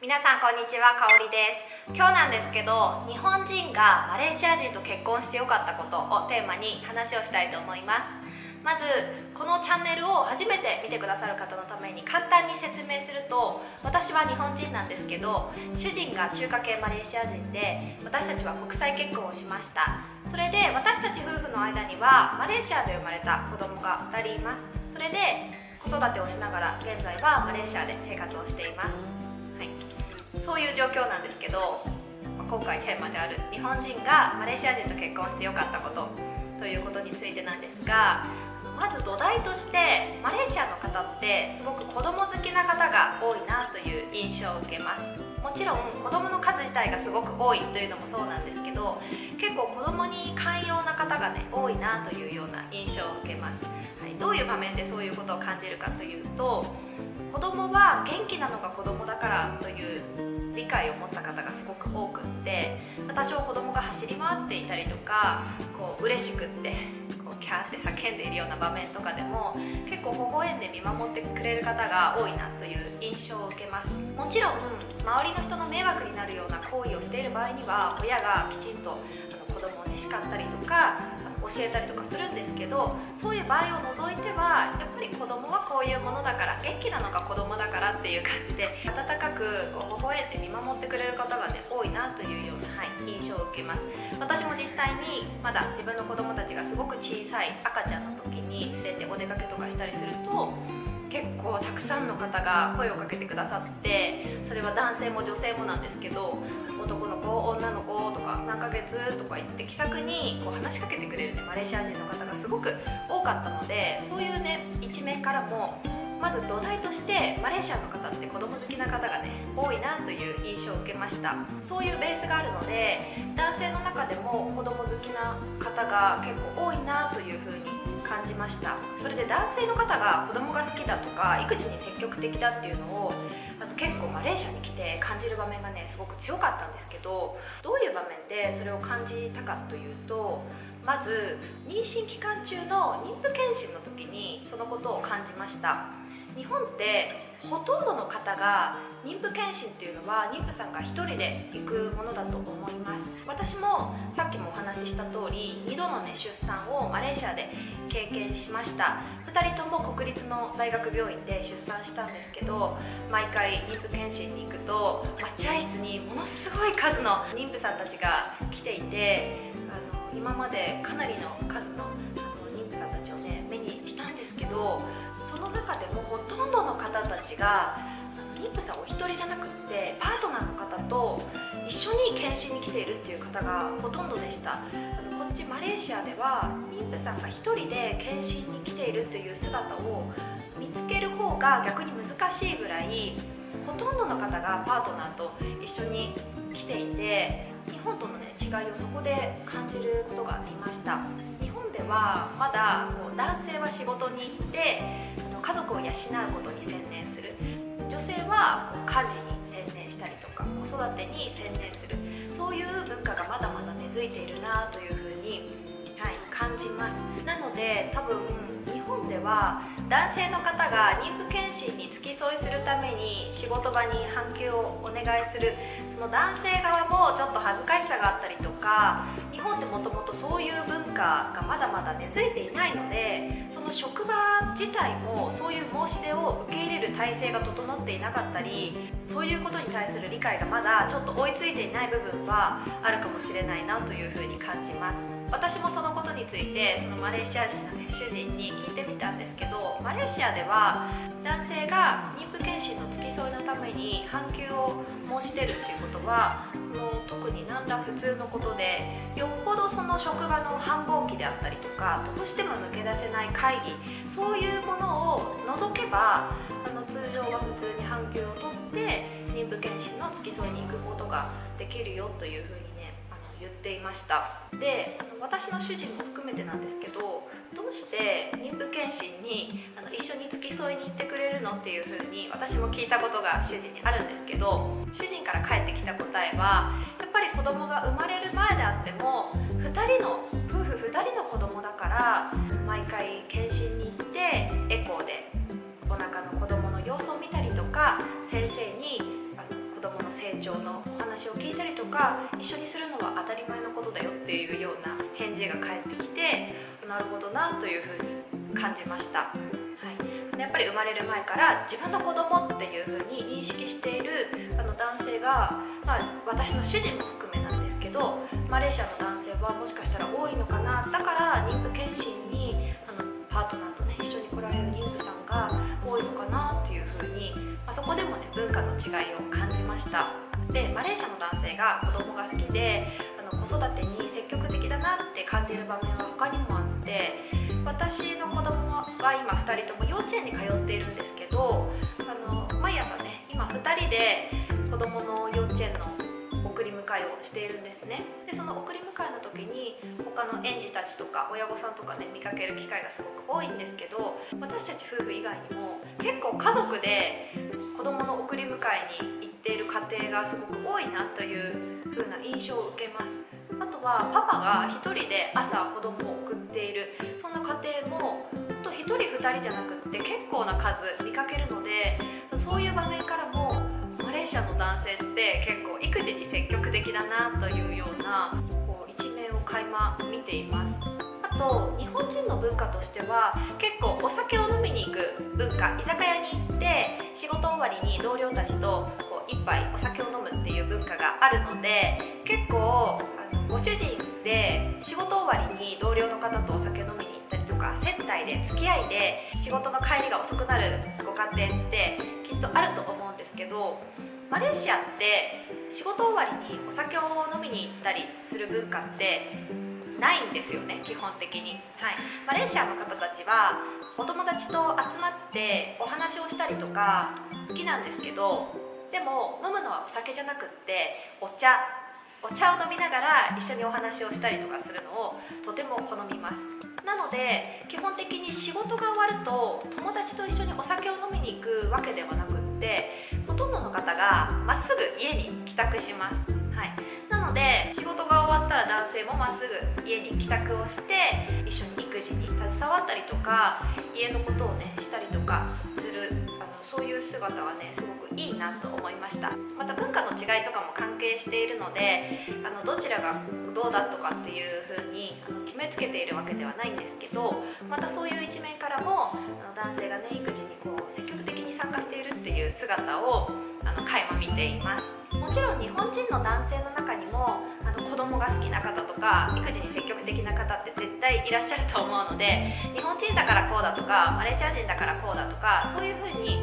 皆さんこんにちは、かおりです。今日なんですけど、日本人がマレーシア人と結婚してよかったことをテーマに話をしたいと思います。まずこのチャンネルを初めて見てくださる方のために簡単に説明すると、私は日本人なんですけど、主人が中華系マレーシア人で、私たちは国際結婚をしました。それで私たち夫婦の間にはマレーシアで生まれた子供が2人います。それで子育てをしながら現在はマレーシアで生活をしています。はい、そういう状況なんですけど、今回テーマである日本人がマレーシア人と結婚してよかったことということについてなんですが、まず土台としてマレーシアの方ってすごく子供好きな方が多いなという印象を受けます。もちろん子供の数自体がすごく多いというのもそうなんですけど、結構子供に寛容な方がね多いなというような印象を受けます。はい、どういう場面でそういうことを感じるかというと、子供は元気なのが子供だからという理解を持った方がすごく多くって、私は子供が走り回っていたりとか、嬉しくってキャーって叫んでいるような場面とかでも結構微笑んで見守ってくれる方が多いなという印象を受けます。もちろん周りの人の迷惑になるような行為をしている場合には親がきちんと子供をね叱ったりとか教えたりとかするんですけど、そういう場合を除いてはやっぱり子供はこういうものだから、元気なのが子供だからっていう感じで温かく微笑んで見守ってくれる方がね多いなというような、印象を受けます。私も実際にまだ自分の子供たちがすごく小さい赤ちゃんの時に連れてお出かけとかしたりすると、結構たくさんの方が声をかけてくださって、それは男性も女性もなんですけど、男の子女の子とか何ヶ月とか言って気さくに話しかけてくれる、マレーシア人の方がすごく多かったので、そういうね一面からもまず土台としてマレーシアの方って子供好きな方がね多いなという印象を受けました。そういうベースがあるので、男性の中でも子供好きな方が結構多いなというふうに感じました。それで男性の方が子供が好きだとか育児に積極的だっていうのを結構マレーシアに来て感じる場面がねすごく強かったんですけど、どういう場面でそれを感じたかというと、まず妊娠期間中の妊婦検診の時にそのことを感じました。日本ってほとんどの方が妊婦検診っていうのは妊婦さんが1人で行くものだと思います。私もさっきもお話しした通り2度のね出産をマレーシアで経験しました。2人とも国立の大学病院で出産したんですけど、毎回妊婦検診に行くと待合室にものすごい数の妊婦さんたちが来ていて、今までかなりの数の妊婦さんたちをね目にしたんですけど、その中でもほとんどの方たちが妊婦さんお一人じゃなくってパートナーの方と一緒に検診に来ているっていう方がほとんどでした。こっちマレーシアでは妊婦さんが一人で検診に来ているという姿を見つける方が逆に難しいぐらい、ほとんどの方がパートナーと一緒に来ていて、日本との、ね、違いをそこで感じることがありました。日本ではまだ男性は仕事に行って家族を養うことに専念する、女性は家事に専念したりとか子育てに専念する、そういう文化がまだまだ根付いているなというふうに、感じます。なので多分日本では男性の方が妊婦検診に付き添いするために仕事場に半休をお願いする、その男性側もちょっと恥ずかしさがあったりとか、日本ってもともとそういう文化がまだまだ根付いていないので、その職場自体もそういう申し出を受け入れる体制が整っていなかったり、そういうことに対する理解がまだちょっと追いついていない部分はあるかもしれないなというふうに感じます。私もそのことについてそのマレーシア人の、主人に聞いてみたんですけど、マレーシアでは男性が妊婦検診の付き添いのために半休を申し出るっていうことはもう特になんだ普通のことで、よっぽどその職場の繁忙期であったりとかどうしても抜け出せない会議、そういうものを除けば通常は普通に半休を取って妊婦検診の付き添いに行くことができるよというふうにね言っていました。で、私の主人も含めてなんですけど、どうして妊婦検診に一緒に付き添いに行ってくれるのっていうふうに私も聞いたことが主人にあるんですけど、主人から返ってきた答えはやっぱり子供が生まれる前であっても夫婦2人の子供だから毎回検診に行ってエコーでお腹の子供の様子を見たりとか、先生に子供成長のお話を聞いたりとか、一緒にするのは当たり前のことだよっていうような返事が返ってきて、なるほどなというふうに感じました。やっぱり生まれる前から自分の子供っていう風に認識している男性が、私の主人も含めなんですけど、マレーシアの男性はもしかしたら多いのかな。だから妊婦検診にパートナーとね一緒に来られる妊婦さんが多いのかなっていう風に、そこでもね文化の違いを感じました。でマレーシアの男性が子供が好きで子育てに積極的だなって感じる場面は他にもあって、私の子供は今2人とも幼稚園に通っているんですけど、毎朝ね今2人で子供の幼稚園の送り迎えをしているんですね。でその送り迎えの時に他の園児たちとか親御さんとかね見かける機会がすごく多いんですけど、私たち夫婦以外にも結構家族で子供の送り迎えに行っている家庭がすごく多いなという風な印象を受けます。あとはパパが一人で朝子供を送っている、そんな家庭も1人2人じゃなくって結構な数見かけるので、そういう場面からもマレーシアの男性って結構育児に積極的だなというような一面を垣間見ています。あと日本人の文化としては結構お酒を飲みに行く文化、居酒屋に行って仕事終わりに同僚たちと一杯お酒を飲むっていう文化があるので、結構ご主人で仕事終わりに同僚の方とお酒飲みに行ったりとか、接待で付き合いで仕事の帰りが遅くなるご家庭ってきっとあると思うんですけど、マレーシアって仕事終わりにお酒を飲みに行ったりする文化ってないんですよね、基本的に。マレーシアの方たちはお友達と集まってお話をしたりとか好きなんですけど、でも飲むのはお酒じゃなくってお茶を飲みながら一緒にお話をしたりとかするのをとても好みます。なので基本的に仕事が終わると友達と一緒にお酒を飲みに行くわけではなくって、ほとんどの方がまっすぐ家に帰宅します。なので仕事が終わったら男性もまっすぐ家に帰宅をして一緒に育児に携わったりとか、家のことをねしたりとかするそういう姿はねすごくいいなと思いました。また文化の違いとかも関係しているので、どちらがどうだとかっていう風に決めつけているわけではないんですけど、またそういう一面からも男性がね育児に積極的に参加しているっていう姿を垣間見ています。もちろん日本人の男性の中にも子供が好きな方とか育児に積極的な方って絶対いらっしゃると思うので、日本人だからこうだとかマレーシア人だからこうだとか、そういう風に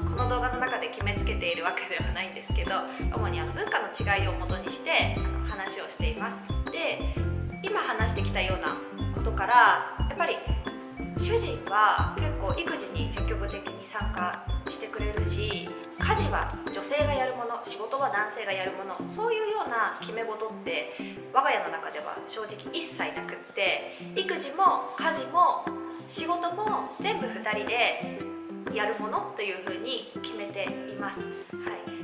この動画の中で決めつけているわけではないんですけど、主に文化の違いをもとにして話をしています。で今話してきたようなことからやっぱり主人は結構育児に積極的に参加してくれるし、家事は女性がやるもの、仕事は男性がやるもの、そういうような決め事って我が家の中では正直一切なくって、育児も家事も仕事も全部2人でやるものというふうに決めています。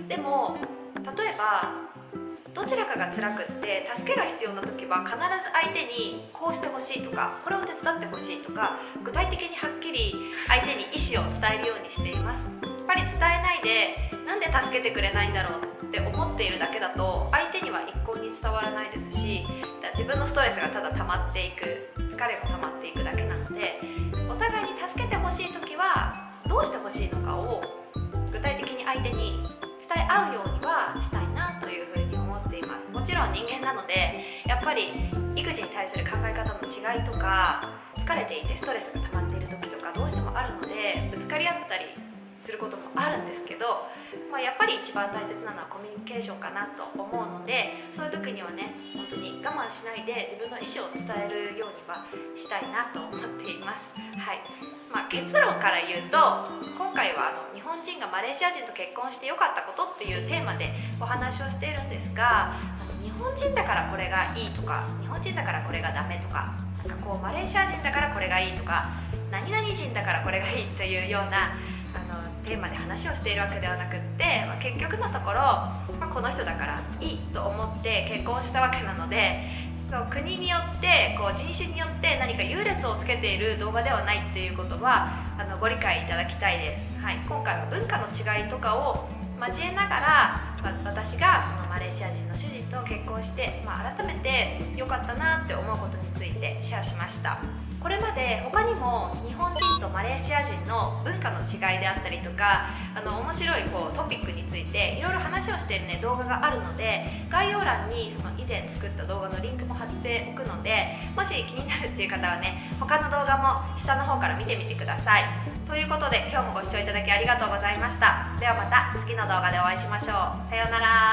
でも例えばどちらかが辛くって助けが必要な時は必ず相手にこうしてほしいとか、これを手伝ってほしいとか、具体的にはっきり相手に意思を伝えるようにしています。やっぱり伝えないでなんで助けてくれないんだろうって思っているだけだと相手には一向に伝わらないですし、自分のストレスがただ溜まっていく、疲れも溜まっていくだけなので、お互いに助けてほしい時はどうしてほしいのかを具体的に相手に伝え合うようにはしたいなというふうに思っています。もちろん人間なのでやっぱり育児に対する考え方の違いとか、疲れていてストレスが溜まっている時とかどうしてもあるのでぶつかり合ったりすることもあるんですけど、やっぱり一番大切なのはコミュニケーションかなと思うので、そういう時にはね本当に我慢しないで自分の意思を伝えるようにはしたいなと思っています。結論から言うと、今回は日本人がマレーシア人と結婚してよかったことっていうテーマでお話をしているんですが、日本人だからこれがいいとか、日本人だからこれがダメとか、マレーシア人だからこれがいいとか、何々人だからこれがいいというようなテーマで話をしているわけではなくって、結局のところ、この人だからいいと思って結婚したわけなので、国によって人種によって何か優劣をつけている動画ではないっていうことはご理解いただきたいです。今回は文化の違いとかを交えながら、私私がそのマレーシア人の主人と結婚して、改めて良かったなって思うことについてシェアしました。これまで他にも日本人とマレーシア人の文化の違いであったりとか面白いトピックについていろいろ話をしている、動画があるので、概要欄にその以前作った動画のリンクも貼っておくので、もし気になるっていう方はね、他の動画も下の方から見てみてください。ということで今日もご視聴いただきありがとうございました。ではまた次の動画でお会いしましょう。さようなら。